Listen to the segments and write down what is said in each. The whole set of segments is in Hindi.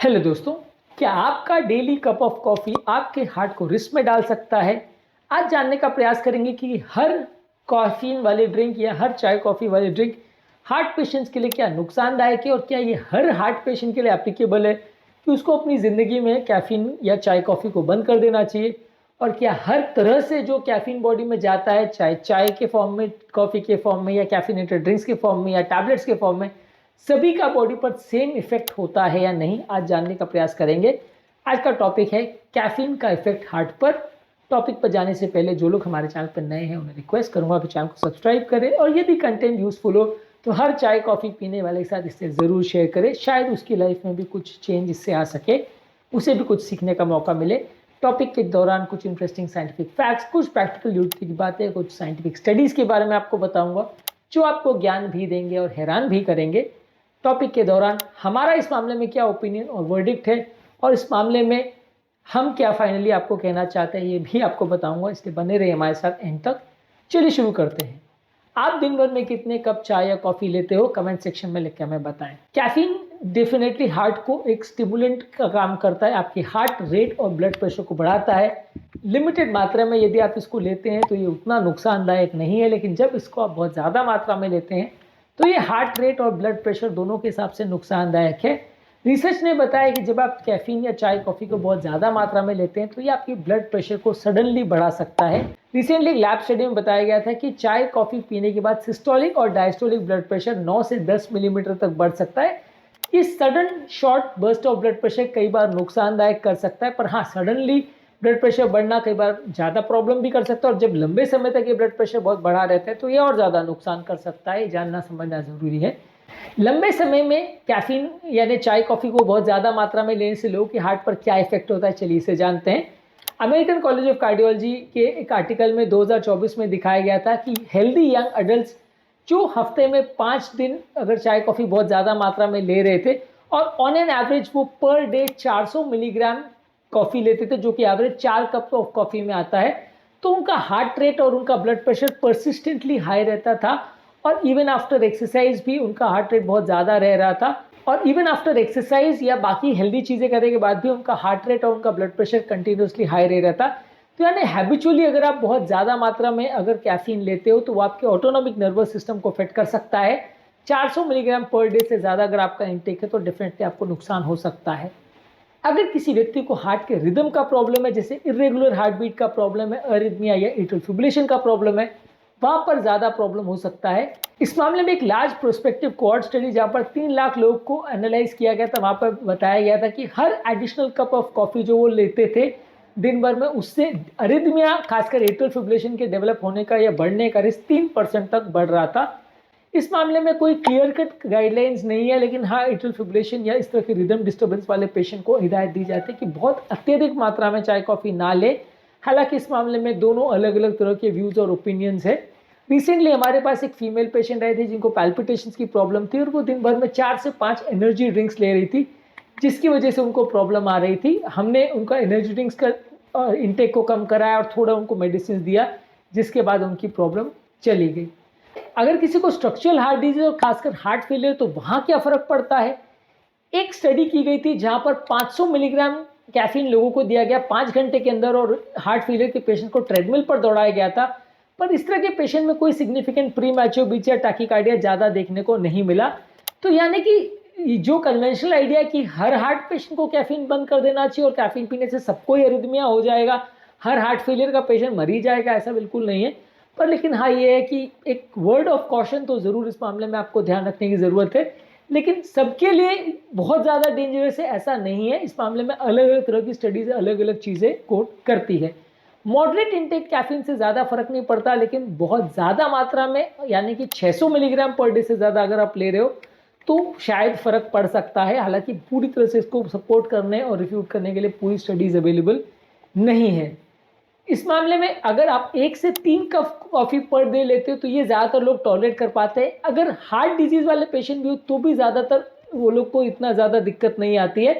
हेलो दोस्तों, क्या आपका डेली कप ऑफ कॉफ़ी आपके हार्ट को रिस्क में डाल सकता है? आज जानने का प्रयास करेंगे कि हर कैफ़ीन वाले ड्रिंक या हर चाय कॉफ़ी वाले ड्रिंक हार्ट पेशेंट्स के लिए क्या नुकसानदायक है और क्या ये हर हार्ट पेशेंट के लिए एप्लीकेबल है कि उसको अपनी ज़िंदगी में कैफ़ीन या चाय कॉफ़ी को बंद कर देना चाहिए? और क्या हर तरह से जो कैफ़ीन बॉडी में जाता है, चाहे चाय के फॉर्म में, कॉफ़ी के फॉर्म में या कैफ़ीनेटेड ड्रिंक्स के फॉर्म में या टैबलेट्स के फॉर्म में, सभी का बॉडी पर सेम इफेक्ट होता है या नहीं, आज जानने का प्रयास करेंगे। आज का टॉपिक है कैफीन का इफेक्ट हार्ट पर। टॉपिक पर जाने से पहले जो लोग हमारे चैनल पर नए हैं उन्हें रिक्वेस्ट करूंगा कि चैनल को सब्सक्राइब करें और यदि कंटेंट यूजफुल हो तो हर चाय कॉफ़ी पीने वाले के साथ इसे ज़रूर शेयर करें। शायद उसकी लाइफ में भी कुछ चेंज इससे आ सके, उसे भी कुछ सीखने का मौका मिले। टॉपिक के दौरान कुछ इंटरेस्टिंग साइंटिफिक फैक्ट्स, कुछ प्रैक्टिकल यूटिलिटी की बातें, कुछ साइंटिफिक स्टडीज़ के बारे में आपको बताऊंगा जो आपको ज्ञान भी देंगे और हैरान भी करेंगे। टॉपिक के दौरान हमारा इस मामले में क्या ओपिनियन और वर्डिक्ट है और इस मामले में हम क्या फाइनली आपको कहना चाहते हैं ये भी आपको बताऊंगा, इसलिए बने रहिए हमारे साथ एंड तक। चलिए शुरू करते हैं। आप दिन भर में कितने कप चाय या कॉफ़ी लेते हो, कमेंट सेक्शन में लिख के हमें बताएं। कैफीन डेफिनेटली हार्ट को एक स्टिमुलेंट का काम करता है, आपकी हार्ट रेट और ब्लड प्रेशर को बढ़ाता है। लिमिटेड मात्रा में यदि आप इसको लेते हैं तो ये उतना नुकसानदायक नहीं है, लेकिन जब इसको आप बहुत ज़्यादा मात्रा में लेते हैं तो ये हार्ट रेट और ब्लड प्रेशर दोनों के हिसाब से नुकसानदायक है। रिसर्च ने बताया कि जब आप कैफीन या चाय कॉफ़ी को बहुत ज़्यादा मात्रा में लेते हैं तो ये आपकी ब्लड प्रेशर को सडनली बढ़ा सकता है। रिसेंटली एक लैब स्टडी में बताया गया था कि चाय कॉफ़ी पीने के बाद सिस्टोलिक और डायस्टोलिक ब्लड प्रेशर 9 से 10 मिलीमीटर तक बढ़ सकता है। इस sudden short burst of blood pressure कई बार नुकसानदायक कर सकता है, पर हाँ, सडनली ब्लड प्रेशर बढ़ना कई बार ज़्यादा प्रॉब्लम भी कर सकता है और जब लंबे समय तक ये ब्लड प्रेशर बहुत बढ़ा रहता है तो ये और ज़्यादा नुकसान कर सकता है। जानना समझना ज़रूरी है। लंबे समय में कैफीन यानी चाय कॉफ़ी को बहुत ज़्यादा मात्रा में लेने से लोगों के हार्ट पर क्या इफेक्ट होता है, चलिए इसे जानते हैं। अमेरिकन कॉलेज ऑफ कार्डियोलॉजी के एक आर्टिकल में 2024 में दिखाया गया था कि हेल्दी यंग अडल्ट जो हफ्ते में 5 दिन अगर चाय कॉफ़ी बहुत ज़्यादा मात्रा में ले रहे थे और ऑन एन एवरेज वो पर डे 400 मिलीग्राम कॉफ़ी लेते थे, जो कि एवरेज 4 कप ऑफ कॉफ़ी में आता है, तो उनका हार्ट रेट और उनका ब्लड प्रेशर परसिस्टेंटली हाई रहता था और इवन आफ्टर एक्सरसाइज भी उनका हार्ट रेट बहुत ज़्यादा रह रहा था और इवन आफ्टर एक्सरसाइज या बाकी हेल्दी चीज़ें करने के बाद भी उनका हार्ट रेट और उनका ब्लड प्रेशर कंटिन्यूसली हाई रह रहा था। तो यानी हैबिचुअली अगर आप बहुत ज़्यादा मात्रा में अगर कैफीन लेते हो तो वो आपके ऑटोनॉमिक नर्वस सिस्टम को अफेक्ट कर सकता है। 400 मिलीग्राम पर डे से ज़्यादा अगर आपका इंटेक है तो डेफिनेटली आपको नुकसान हो सकता है। अगर किसी व्यक्ति को हार्ट के रिदम का प्रॉब्लम है, जैसे इरेगुलर हार्ट बीट का प्रॉब्लम है, अरिथमिया या एट्रियल फिब्रिलेशन का प्रॉब्लम है, वहां पर ज्यादा प्रॉब्लम हो सकता है। इस मामले में एक लार्ज प्रोस्पेक्टिव कोहॉर्ट स्टडी जहां पर 3 लाख लोगों को एनालाइज किया गया था, वहां पर बताया गया था कि हर एडिशनल कप ऑफ कॉफी जो वो लेते थे दिन भर में, उससे अरिथमिया खासकर एट्रियल फिब्रिलेशन के डेवलप होने का या बढ़ने का रिस्क 3% तक बढ़ रहा था। इस मामले में कोई क्लियर कट गाइडलाइंस नहीं है, लेकिन हाँ, एट्रियल फिब्रिलेशन या इस तरह के रिदम डिस्टर्बेंस वाले पेशेंट को हिदायत दी जाती है कि बहुत अत्यधिक मात्रा में चाय कॉफ़ी ना ले। हालांकि इस मामले में दोनों अलग अलग तरह के व्यूज़ और ओपिनियंस है। रिसेंटली हमारे पास एक फीमेल पेशेंट आई थी जिनको पैल्पिटेशंस की प्रॉब्लम थी और वो दिन भर में 4 से 5 एनर्जी ड्रिंक्स ले रही थी, जिसकी वजह से उनको प्रॉब्लम आ रही थी। हमने उनका एनर्जी ड्रिंक्स का इंटेक को कम कराया और थोड़ा उनको मेडिसिन दिया, जिसके बाद उनकी प्रॉब्लम चली गई। अगर किसी को स्ट्रक्चरल हार्ट डिजीज और खासकर हार्ट फेलियर, तो वहाँ क्या फ़र्क पड़ता है। एक स्टडी की गई थी जहाँ पर 500 मिलीग्राम कैफीन लोगों को दिया गया 5 घंटे के अंदर और हार्ट फेलियर के पेशेंट को ट्रेडमिल पर दौड़ाया गया था, पर इस तरह के पेशेंट में कोई सिग्निफिकेंट प्री मैच्योर बीच या टैकीकार्डिया ज़्यादा देखने को नहीं मिला। तो यानी कि जो कन्वेंशनल आइडिया कि हर हार्ट पेशेंट को कैफीन बंद कर देना चाहिए और कैफीन पीने से सबको ही अरिथमिया हो जाएगा, हर हार्ट फेलियर का पेशेंट मर ही जाएगा, ऐसा बिल्कुल नहीं है। पर लेकिन हाँ, ये है कि एक वर्ड ऑफ कॉशन तो ज़रूर इस मामले में आपको ध्यान रखने की ज़रूरत है, लेकिन सबके लिए बहुत ज़्यादा डेंजरस है ऐसा नहीं है। इस मामले में अलग अलग तरह की स्टडीज़ अलग अलग चीज़ें कोट करती है। मॉडरेट इंटेक कैफीन से ज़्यादा फर्क नहीं पड़ता, लेकिन बहुत ज़्यादा मात्रा में यानी कि 600 मिलीग्राम पर डे से ज़्यादा अगर आप ले रहे हो तो शायद फ़र्क पड़ सकता है। हालांकि पूरी तरह से इसको सपोर्ट करने और रिफ्यूट करने के लिए पूरी स्टडीज़ अवेलेबल नहीं है। इस मामले में अगर आप 1 से 3 कप कॉफ़ी पर डे लेते हो तो ये ज़्यादातर लोग टॉलरेट कर पाते हैं। अगर हार्ट डिजीज़ वाले पेशेंट भी हो तो भी ज़्यादातर वो लोग को इतना ज़्यादा दिक्कत नहीं आती है।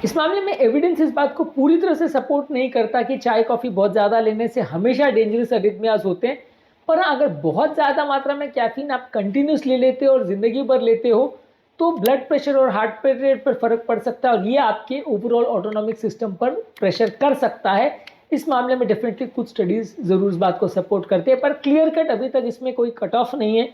इस मामले में एविडेंस इस बात को पूरी तरह से सपोर्ट नहीं करता कि चाय कॉफ़ी बहुत ज़्यादा लेने से हमेशा डेंजरस अरिथमियाज होते हैं, पर अगर बहुत ज़्यादा मात्रा में कैफीन आप कंटिन्यूस ले लेते हो और ज़िंदगी भर लेते हो तो ब्लड प्रेशर और हार्ट रेट पर फर्क पड़ सकता है और ये आपके ओवरऑल ऑटोनॉमिक सिस्टम पर प्रेशर कर सकता है। इस मामले में डेफिनेटली कुछ स्टडीज जरूर इस बात को सपोर्ट करते हैं, पर क्लियर कट अभी तक इसमें कोई कट ऑफ नहीं है।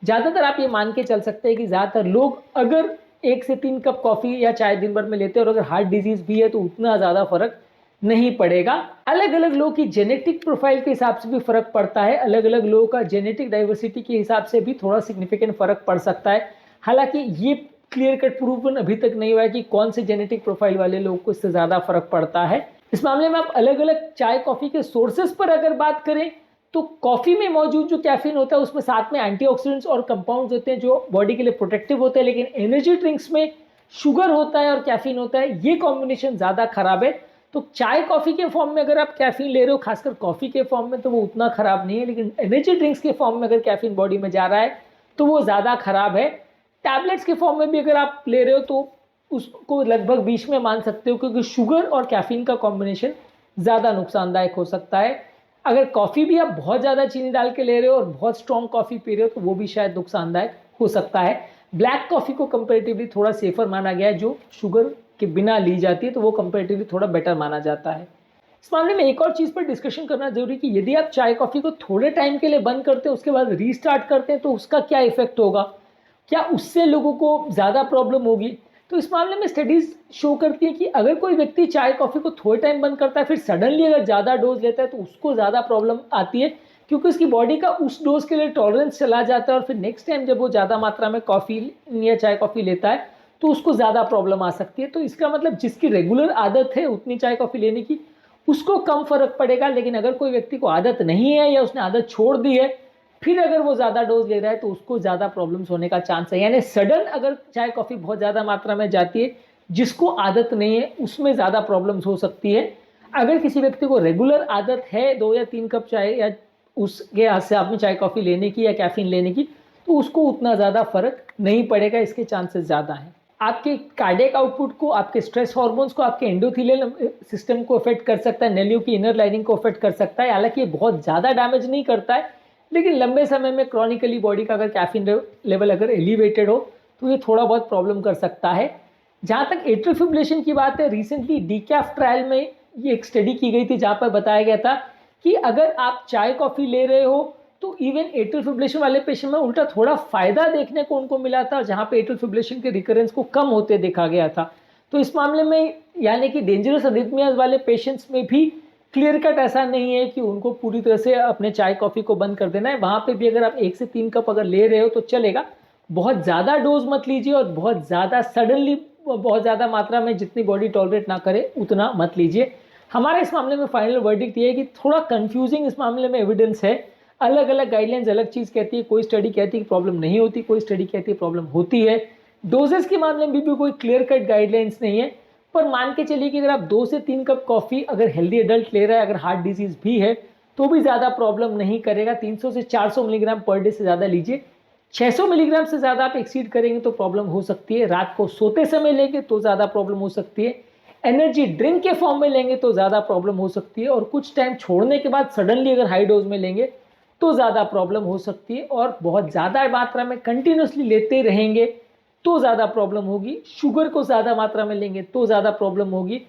ज़्यादातर आप ये मान के चल सकते हैं कि ज़्यादातर लोग अगर 1 से 3 कप कॉफ़ी या चाय दिन भर में लेते हैं और अगर हार्ट डिजीज़ भी है तो उतना ज़्यादा फर्क नहीं पड़ेगा। अलग अलग लोगों की जेनेटिक प्रोफाइल के हिसाब से भी फर्क पड़ता है, अलग अलग लोगों का जेनेटिक डाइवर्सिटी के हिसाब से भी थोड़ा सिग्निफिकेंट फर्क पड़ सकता है। हालांकि ये क्लियर कट प्रूवन अभी तक नहीं हुआ है कि कौन से जेनेटिक प्रोफाइल वाले लोगों को इससे ज़्यादा फर्क पड़ता है। इस मामले में आप अलग अलग चाय कॉफ़ी के सोर्सेज पर अगर बात करें तो कॉफ़ी में मौजूद जो कैफीन होता है उसमें साथ में एंटीऑक्सीडेंट्स और कंपाउंड्स होते हैं जो बॉडी के लिए प्रोटेक्टिव होते हैं, लेकिन एनर्जी ड्रिंक्स में शुगर होता है और कैफीन होता है, ये कॉम्बिनेशन ज़्यादा खराब है। तो चाय कॉफ़ी के फॉर्म में अगर आप कैफीन ले रहे हो, खासकर कॉफ़ी के फॉर्म में, तो वो उतना खराब नहीं है, लेकिन एनर्जी ड्रिंक्स के फॉर्म में अगर कैफीन बॉडी में जा रहा है तो वो ज़्यादा खराब है। टैबलेट्स के फॉर्म में भी अगर आप ले रहे हो तो उसको लगभग बीच में मान सकते हो, क्योंकि शुगर और कैफीन का कॉम्बिनेशन ज़्यादा नुकसानदायक हो सकता है। अगर कॉफ़ी भी आप बहुत ज़्यादा चीनी डाल के ले रहे हो और बहुत स्ट्रॉन्ग कॉफ़ी पी रहे हो तो वो भी शायद नुकसानदायक हो सकता है। ब्लैक कॉफ़ी को कंपेरेटिवली थोड़ा सेफर माना गया है, जो शुगर के बिना ली जाती है, तो वो कंपेरेटिवली थोड़ा बेटर माना जाता है। इस मामले में एक और चीज़ पर डिस्कशन करना जरूरी कि यदि आप चाय कॉफ़ी को थोड़े टाइम के लिए बंद करते हैं उसके बाद रीस्टार्ट करते हैं तो उसका क्या इफेक्ट होगा, क्या उससे लोगों को ज़्यादा प्रॉब्लम होगी। तो इस मामले में स्टडीज शो करती है कि अगर कोई व्यक्ति चाय कॉफ़ी को थोड़े टाइम बंद करता है फिर सडनली अगर ज़्यादा डोज लेता है तो उसको ज़्यादा प्रॉब्लम आती है, क्योंकि उसकी बॉडी का उस डोज के लिए टॉलरेंस चला जाता है और फिर नेक्स्ट टाइम जब वो ज़्यादा मात्रा में कॉफ़ी या चाय कॉफ़ी लेता है तो उसको ज़्यादा प्रॉब्लम आ सकती है। तो इसका मतलब जिसकी रेगुलर आदत है उतनी चाय कॉफ़ी लेने की उसको कम फर्क पड़ेगा, लेकिन अगर कोई व्यक्ति को आदत नहीं है या उसने आदत छोड़ दी है फिर अगर वो ज़्यादा डोज ले रहा है तो उसको ज़्यादा प्रॉब्लम्स होने का चांस है। यानी सडन अगर चाय कॉफ़ी बहुत ज़्यादा मात्रा में जाती है, जिसको आदत नहीं है उसमें ज़्यादा प्रॉब्लम्स हो सकती है। अगर किसी व्यक्ति को रेगुलर आदत है 2 या 3 कप चाय या उसके हिसाब में चाय कॉफ़ी लेने की या कैफीन लेने की, तो उसको उतना ज़्यादा फर्क नहीं पड़ेगा, इसके चांसेस ज़्यादा हैं। आपके कार्डियक आउटपुट को, आपके स्ट्रेस हार्मोन्स को, आपके एंडोथेलियल सिस्टम को अफेक्ट कर सकता है, नेलियो की इनर लाइनिंग को अफेक्ट कर सकता है। हालांकि ये बहुत ज़्यादा डैमेज नहीं करता है, लेकिन लंबे समय में क्रॉनिकली बॉडी का अगर कैफीन लेवल अगर एलिवेटेड हो तो ये थोड़ा बहुत प्रॉब्लम कर सकता है। जहाँ तक एट्रियल फिब्रिलेशन की बात है, रिसेंटली डीकैफ ट्रायल में ये एक स्टडी की गई थी जहाँ पर बताया गया था कि अगर आप चाय कॉफ़ी ले रहे हो तो इवन एट्रियल फिब्रिलेशन वाले पेशेंट में उल्टा थोड़ा फायदा देखने को उनको मिला था, जहाँ पे एट्रियल फिब्रिलेशन के रिकरेंस को कम होते देखा गया था। तो इस मामले में यानी कि डेंजरस अरिथमियाज वाले पेशेंट्स में भी क्लियर कट ऐसा नहीं है कि उनको पूरी तरह से अपने चाय कॉफ़ी को बंद कर देना है। वहाँ पे भी अगर आप 1 से 3 कप अगर ले रहे हो तो चलेगा, बहुत ज़्यादा डोज मत लीजिए और बहुत ज़्यादा सडनली बहुत ज़्यादा मात्रा में जितनी बॉडी टॉलरेट ना करे उतना मत लीजिए। हमारा इस मामले में फाइनल वर्डिक्ट ये है कि थोड़ा कंफ्यूजिंग इस मामले में एविडेंस है। अलग अलग गाइडलाइंस अलग चीज़ कहती है, कोई स्टडी कहती है कि प्रॉब्लम नहीं होती, कोई स्टडी कहती है प्रॉब्लम होती है। डोजेस के मामले में भी कोई क्लियर कट गाइडलाइंस नहीं है, पर मान के चलिए कि अगर आप 2 से 3 कप कॉफ़ी अगर हेल्दी एडल्ट ले रहा है, अगर हार्ट डिजीज़ भी है तो भी ज़्यादा प्रॉब्लम नहीं करेगा। 300 से 400 मिलीग्राम पर डे से ज़्यादा लीजिए। 600 मिलीग्राम से ज़्यादा आप एक्सीड करेंगे तो प्रॉब्लम हो सकती है। रात को सोते समय लेंगे तो ज़्यादा प्रॉब्लम हो सकती है। एनर्जी ड्रिंक के फॉर्म में लेंगे तो ज़्यादा प्रॉब्लम हो सकती है, और कुछ टाइम छोड़ने के बाद सडनली अगर हाई डोज में लेंगे तो ज़्यादा प्रॉब्लम हो सकती है, और बहुत ज़्यादा मात्रा में कंटिन्यूसली लेते रहेंगे तो ज़्यादा प्रॉब्लम होगी। शुगर को ज़्यादा मात्रा में लेंगे तो ज़्यादा प्रॉब्लम होगी,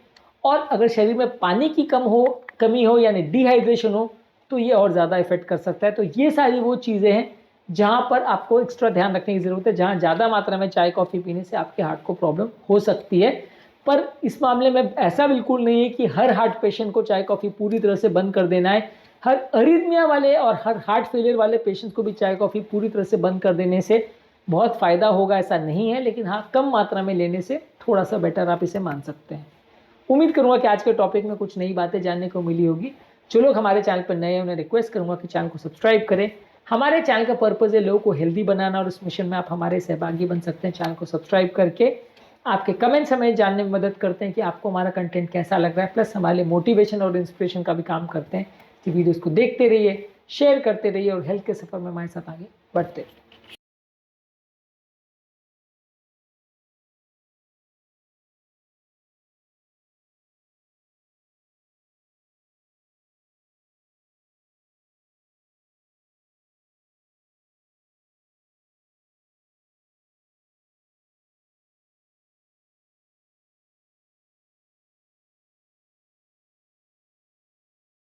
और अगर शरीर में पानी की कमी हो यानी डिहाइड्रेशन हो तो ये और ज़्यादा इफेक्ट कर सकता है। तो ये सारी वो चीज़ें हैं जहाँ पर आपको एक्स्ट्रा ध्यान रखने की ज़रूरत है, जहाँ ज़्यादा मात्रा में चाय कॉफ़ी पीने से आपके हार्ट को प्रॉब्लम हो सकती है। पर इस मामले में ऐसा बिल्कुल नहीं है कि हर हार्ट पेशेंट को चाय कॉफ़ी पूरी तरह से बंद कर देना है। हर अरिथमिया वाले और हर हार्ट फेलियर वाले पेशेंट्स को भी चाय कॉफ़ी पूरी तरह से बंद कर देने से बहुत फ़ायदा होगा ऐसा नहीं है, लेकिन हाँ कम मात्रा में लेने से थोड़ा सा बेटर आप इसे मान सकते हैं। उम्मीद करूँगा कि आज के टॉपिक में कुछ नई बातें जानने को मिली होगी। जो लोग हमारे चैनल पर नए हैं उन्हें रिक्वेस्ट करूँगा कि चैनल को सब्सक्राइब करें। हमारे चैनल का पर्पज़ है लोगों को हेल्दी बनाना, और इस मिशन में आप हमारे सहभागी बन सकते हैं। चैनल को सब्सक्राइब करके आपके कमेंट्स हमें जानने में मदद करते हैं कि आपको हमारा कंटेंट कैसा लग रहा है, प्लस हमारे लिए मोटिवेशन और इंस्पिरेशन का भी काम करते हैं। कि वीडियोज़ को देखते रहिए, शेयर करते रहिए और हेल्थ के सफ़र में हमारे साथ आगे बढ़ते रहिए।